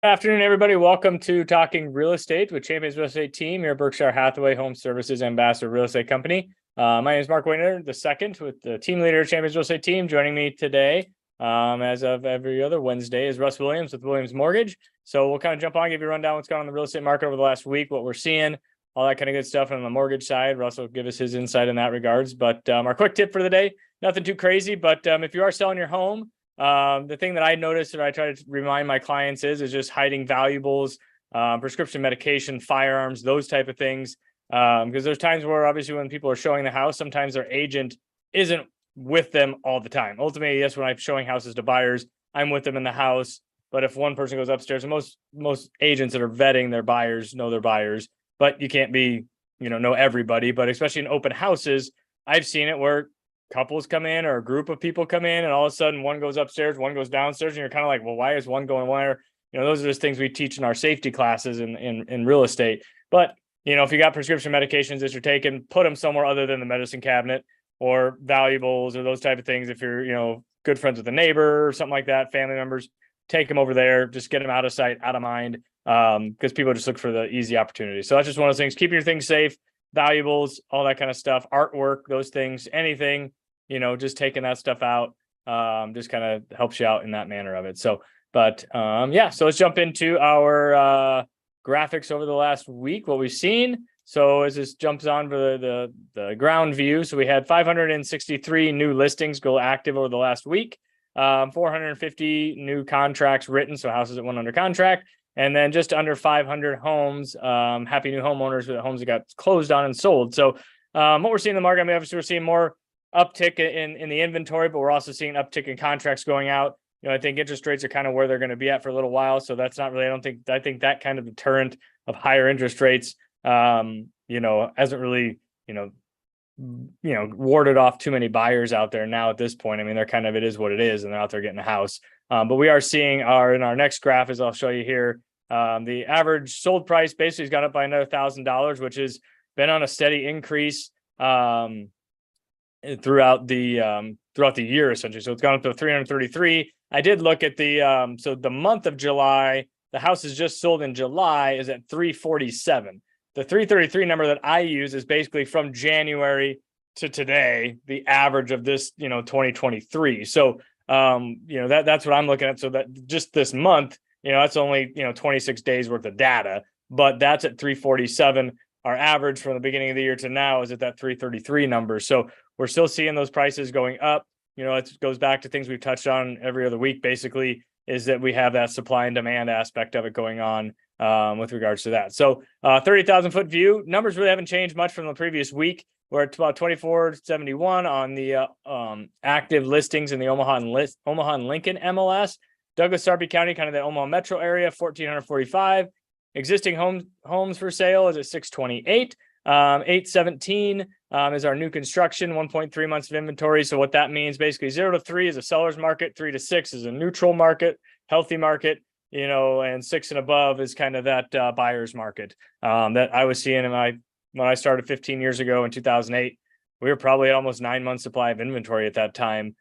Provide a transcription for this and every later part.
Good afternoon, everybody. Welcome to Talking Real Estate with Champions Real Estate Team, your Berkshire Hathaway Home Services Ambassador Real Estate Company. My name is Mark Wehner, the second with the team leader of Champions Real Estate Team. Joining me today, as of every other Wednesday, is Russ Williams with Williams Mortgage. So we'll kind of jump on, give you a rundown what's going on in the real estate market over the last week, what we're seeing, all that kind of good stuff. And on the mortgage side, Russ will give us his insight in that regards. But our quick tip for the day, nothing too crazy, but if you are selling your home, the thing that I noticed that I try to remind my clients is just hiding valuables, prescription medication, firearms, those type of things. Because there's times where obviously when people are showing the house, sometimes their agent isn't with them all the time. Ultimately, yes, when I'm showing houses to buyers, I'm with them in the house. But if one person goes upstairs, and most agents that are vetting their buyers know their buyers, but you can't be, know everybody. But especially in open houses, I've seen it where couples come in or a group of people come in and all of a sudden one goes upstairs, one goes downstairs, and you're kind of like, well, why is one going where? Those are just things we teach in our safety classes in real estate. But if you got prescription medications that you're taking, put them somewhere other than the medicine cabinet, or valuables or those type of things. If you're good friends with a neighbor or something like that, family members, take them over there, just get them out of sight, out of mind, because people just look for the easy opportunity. So that's just one of those things. Keep your things safe, valuables, all that kind of stuff, artwork, those things, anything, just taking that stuff out, just kind of helps you out in that manner of it. So, but so let's jump into our graphics over the last week, what we've seen. So as this jumps on for the ground view, so we had 563 new listings go active over the last week, 450 new contracts written, so houses that went under contract, and then just under 500 homes, happy new homeowners with homes that got closed on and sold. So what we're seeing in the market, obviously we're seeing more uptick in the inventory, but we're also seeing uptick in contracts going out. I think interest rates are kind of where they're going to be at for a little while. So that's not really, I think that kind of deterrent of higher interest rates, hasn't really, warded off too many buyers out there now at this point. I mean, it is what it is, and they're out there getting a house. But we are seeing in our next graph, as I'll show you here, the average sold price basically has gone up by another $1,000, which has been on a steady increase throughout the year, essentially. So it's gone up to 333. I did look at so the month of July, the houses just sold in July is at 347. The 333 number that I use is basically from January to today, the average of this, 2023. So, that's what I'm looking at. So that just this month, that's only, 26 days worth of data, but that's at 347. Our average from the beginning of the year to now is at that 333 number. So we're still seeing those prices going up. It goes back to things we've touched on every other week, basically, is that we have that supply and demand aspect of it going on with regards to that. So 30,000 foot view, numbers really haven't changed much from the previous week. We're at about 2471 on the active listings in the Omaha and Lincoln MLS. Douglas, Sarpy County, kind of the Omaha metro area, 1,445. Existing homes for sale is at 628. 817 is our new construction, 1.3 months of inventory. So what that means, basically 0 to 3 is a seller's market, 3 to 6 is a neutral market, healthy market, and 6 and above is kind of that buyer's market that I was seeing when I started 15 years ago in 2008. We were probably at almost 9 months supply of inventory at that time,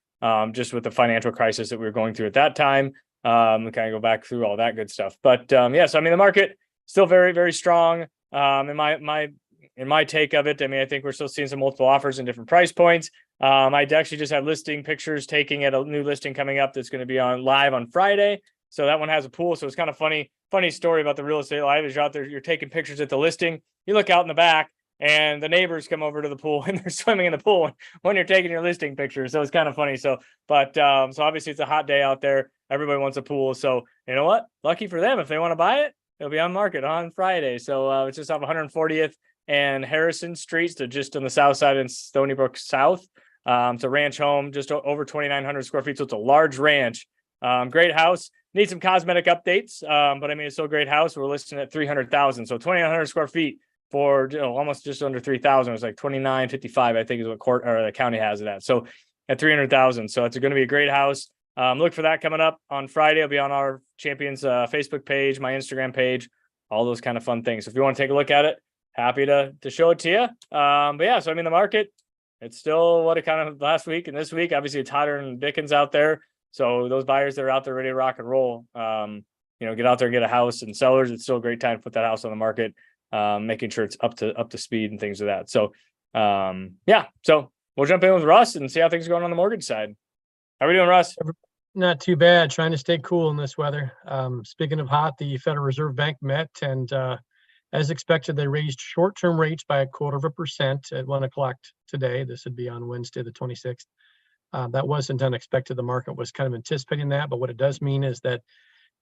just with the financial crisis that we were going through at that time. We kind of go back through all that good stuff. But so the market still very, very strong. In my take of it, I think we're still seeing some multiple offers in different price points. I actually just have listing pictures taking at a new listing coming up that's going to be on live on Friday. So that one has a pool. So it's kind of funny story about the real estate live is you're out there, you're taking pictures at the listing. You look out in the back and the neighbors come over to the pool and they're swimming in the pool when you're taking your listing pictures. So it's kind of funny. So obviously it's a hot day out there. Everybody wants a pool. So you know what? Lucky for them. If they want to buy it, it'll be on market on Friday. So it's just off 140th and Harrison Streets, to just on the south side in Stony Brook South. It's a ranch home, just over 2,900 square feet. So it's a large ranch. Great house. Need some cosmetic updates, but it's still a great house. We're listing at 300,000. So 2,900 square feet for almost just under 3,000. It's like 2,955, I think, is what the county has it at. So at 300,000. So it's going to be a great house. Look for that coming up on Friday. It'll be on our Champions Facebook page, my Instagram page, all those kind of fun things. So if you want to take a look at it, happy to show it to you. So the market, it's still what it kind of last week and this week. Obviously, it's hotter than Dickens out there. So those buyers that are out there ready to rock and roll, get out there and get a house. And sellers, it's still a great time to put that house on the market, making sure it's up to speed and things of that. So yeah, so we'll jump in with Russ and see how things are going on the mortgage side. How are we doing, Russ? Not too bad. Trying to stay cool in this weather. Speaking of hot, the Federal Reserve Bank met, and as expected, they raised short-term rates by 0.25% at 1 o'clock today. This would be on Wednesday, the 26th. That wasn't unexpected. The market was kind of anticipating that, but what it does mean is that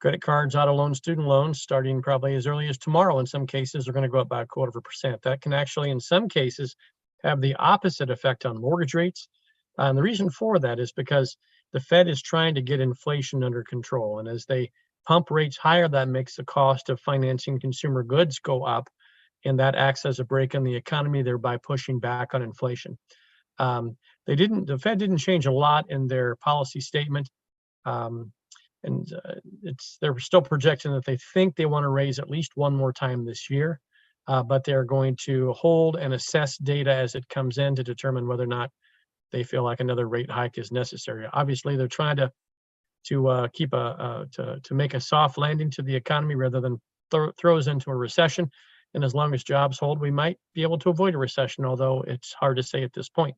credit cards, auto loans, student loans, starting probably as early as tomorrow, in some cases, are going to go up by 0.25%. That can actually, in some cases, have the opposite effect on mortgage rates. And the reason for that is because the Fed is trying to get inflation under control. And as they pump rates higher, that makes the cost of financing consumer goods go up. And that acts as a brake on the economy, thereby pushing back on inflation. The Fed didn't change a lot in their policy statement. They're still projecting that they think they want to raise at least one more time this year. But they're going to hold and assess data as it comes in to determine whether or not they feel like another rate hike is necessary. Obviously, they're trying to make a soft landing to the economy rather than throw us into a recession. And as long as jobs hold, we might be able to avoid a recession, although it's hard to say at this point.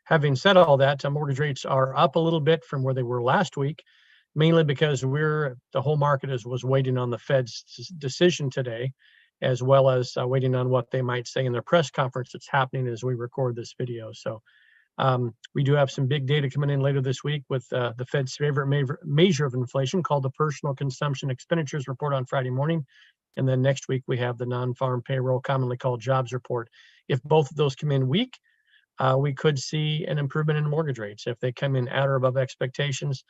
Having said all that, mortgage rates are up a little bit from where they were last week, mainly because the whole market was waiting on the Fed's decision today, as well as waiting on what they might say in their press conference that's happening as we record this video. So we do have some big data coming in later this week with the Fed's favorite measure of inflation called the Personal Consumption Expenditures Report on Friday morning. And then next week, we have the non-farm payroll, commonly called jobs report. If both of those come in weak, we could see an improvement in mortgage rates. If they come in at or above expectations,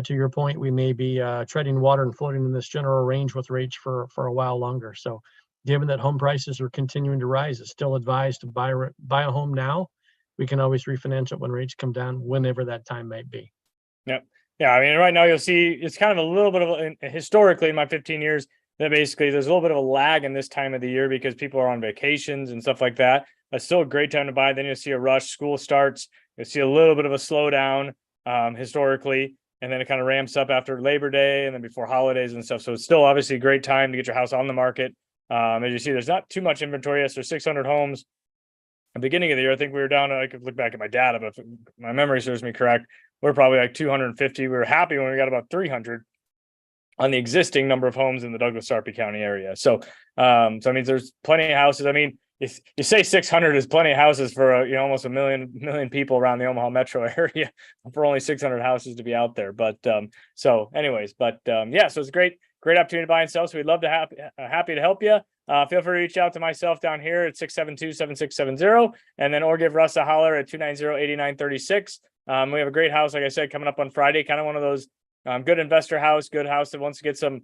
to your point, we may be treading water and floating in this general range with rates for a while longer. So given that home prices are continuing to rise, it's still advised to buy a home now. We can always refinance it when rates come down, whenever that time might be. Yep. Yeah. I mean, right now you'll see it's kind of a little bit of historically in my 15 years that basically there's a little bit of a lag in this time of the year because people are on vacations and stuff like that. It's still a great time to buy. Then you'll see a rush. School starts. You'll see a little bit of a slowdown historically. And then it kind of ramps up after Labor Day and then before holidays and stuff. So it's still obviously a great time to get your house on the market. As you see, there's not too much inventory. Yes, there's 600 homes. At the beginning of the year, I think we were down to, I could look back at my data, but if my memory serves me correct, we're probably like 250. We were happy when we got about 300 on the existing number of homes in the Douglas-Sarpy County area. So, I mean, there's plenty of houses. I mean, if you say 600 is plenty of houses for almost a million people around the Omaha metro area for only 600 houses to be out there. But so anyways, yeah, so it's a great opportunity to buy and sell. So we'd love to happy to help you. Feel free to reach out to myself down here at 672-7670 and then or give Russ a holler at 290-8936. We have a great house, like I said, coming up on Friday, kind of one of those good investor house, good house that wants to get some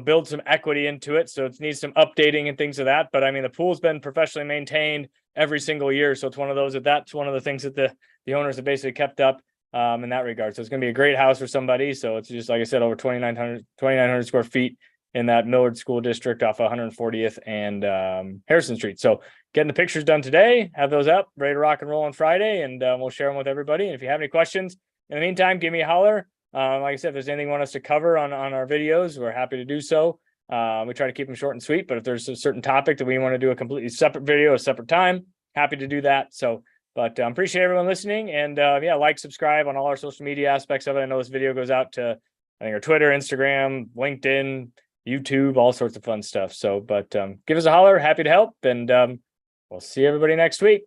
build some equity into it. So it needs some updating and things of that. But I mean, the pool's been professionally maintained every single year. So it's one of those that's one of the things that the owners have basically kept up in that regard. So it's going to be a great house for somebody. So it's just, like I said, over 2,900 square feet in that Millard School District off 140th and Harrison Street. So getting the pictures done today, have those up, ready to rock and roll on Friday, and we'll share them with everybody. And if you have any questions in the meantime, give me a holler. Like I said, if there's anything you want us to cover on our videos, we're happy to do so. We try to keep them short and sweet, but if there's a certain topic that we want to do a completely separate video, a separate time, happy to do that. So, but appreciate everyone listening, and yeah, like, subscribe on all our social media aspects of it. I know this video goes out to, I think, our Twitter, Instagram, LinkedIn, YouTube, all sorts of fun stuff. So, but give us a holler, happy to help, and we'll see everybody next week.